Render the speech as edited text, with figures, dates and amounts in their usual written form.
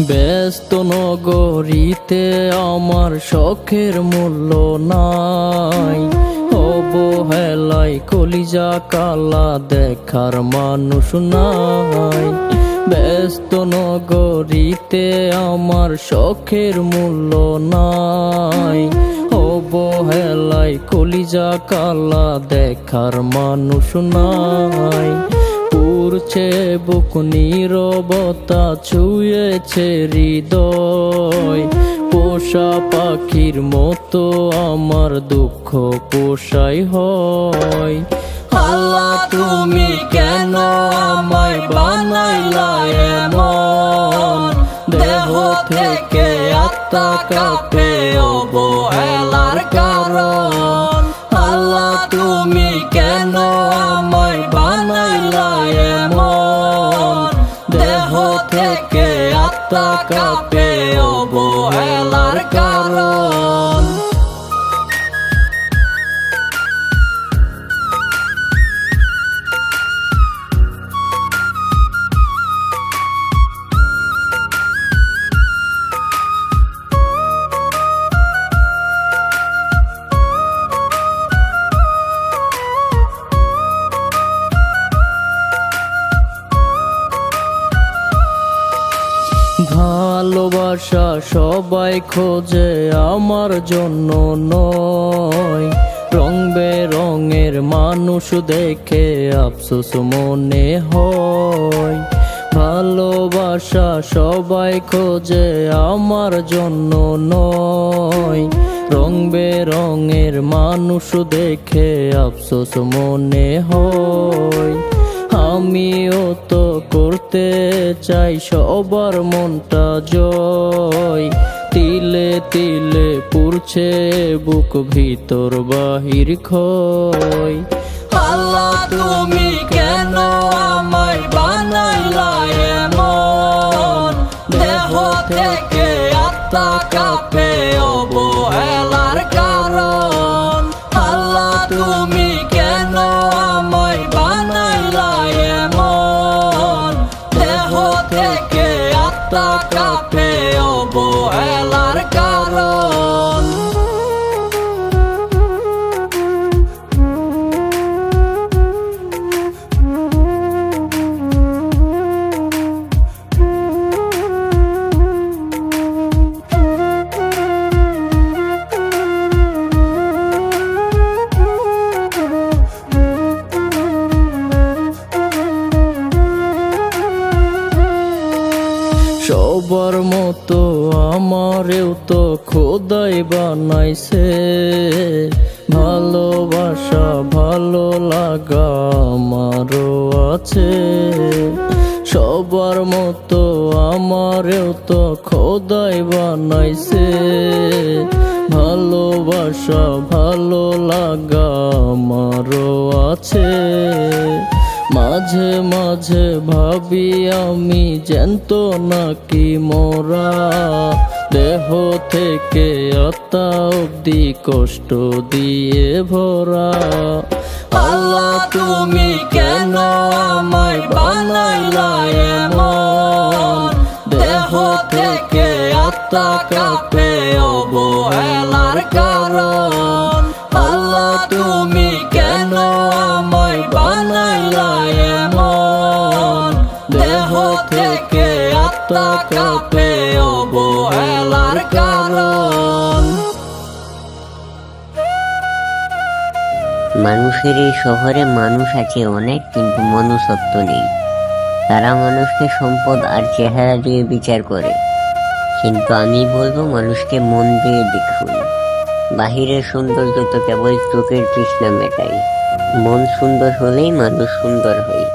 ব্যস্ত নগরীতে আমার শখের মূল্য নাই, অবহেলায় কলিজা কালা দেখার মানুষ নাই। ব্যস্ত নগরীতে আমার শখের মূল্য নাই, অবহেলায় কলিজা কালা দেখার মানুষ নাই। পুরছে বুক নীরবতা ছুঁয়েছে হৃদয়, পোষা পাখির মতো আমার দুঃখ পোষাই হয়। আল্লাহ তুমি কেন আমায় বানাইলা এমন, দেহ থেকে আত্মা কাঁপে অবহেলার কারণ। আল্লাহ তুমি কেন আমায় বানাইলা এমন, দেহ থেকে আত্মা কাঁপে অবহেলার কারণ। ভালোবাসা সবাই খোঁজে আমার জন্য নয়, রং বেরঙের মানুষ দেখে আফসোস মনে হয়। ভালোবাসা সবাই খোঁজে আমার জন্য নয়, রং বেরঙের মানুষ দেখে আফসোস মনে হয়। আমিও তো করতে চাই সবার মনটা জয়, তিলে তিলে পুড়ছে বুক ভিতর বাহির ক্ষয়। আল্লাহ তুমি কেন আমায় বানাইলা এমন, দেহ থেকে আত্মা কাঁপে অবহেলার কারণ। আল্লাহ তুমি কেন আমায় বানাইলা এমন, দেহ থেকে আত্মা কাঁপে অবহেলার কারণ। সবার মতো আমারেও তো খোদাই বানাইছে, ভালোবাসা ভালো লাগা আমারও আছে। সবার মতো আমারেও তো খোদাই বানাইছে, ভালোবাসা ভালো লাগা আমারও আছে। মাঝে মাঝে ভাবি আমি জ্যান্ত নাকি মোরা, দেহ থেকে আত্মা অব্দি কষ্ট দিয়ে ভরা। আল্লাহ তুমি কেন আমায় বানাইলা এমন, দেহ থেকে আত্মা কাঁপে অবহেলার কারণ। আল্লাহ তুমি কেন আমায় বানাইলা এমন, দেহ থেকে আত্মা কাঁপে অবহেলার কারণ। মানুষের এই শহরে মানুষ আছে অনেক, কিন্তু মনুষ্যত্ব নেই। তারা মানুষকে সম্পদ আর চেহারা দিয়ে বিচার করে, কিন্তু আমি বলবো মানুষকে মন দিয়ে দেখুন। বাহিরের সৌন্দর্য তো কেবল চোখের তৃষ্ণা মেটায়, মন সুন্দর হলেই মানুষ সুন্দর হয়।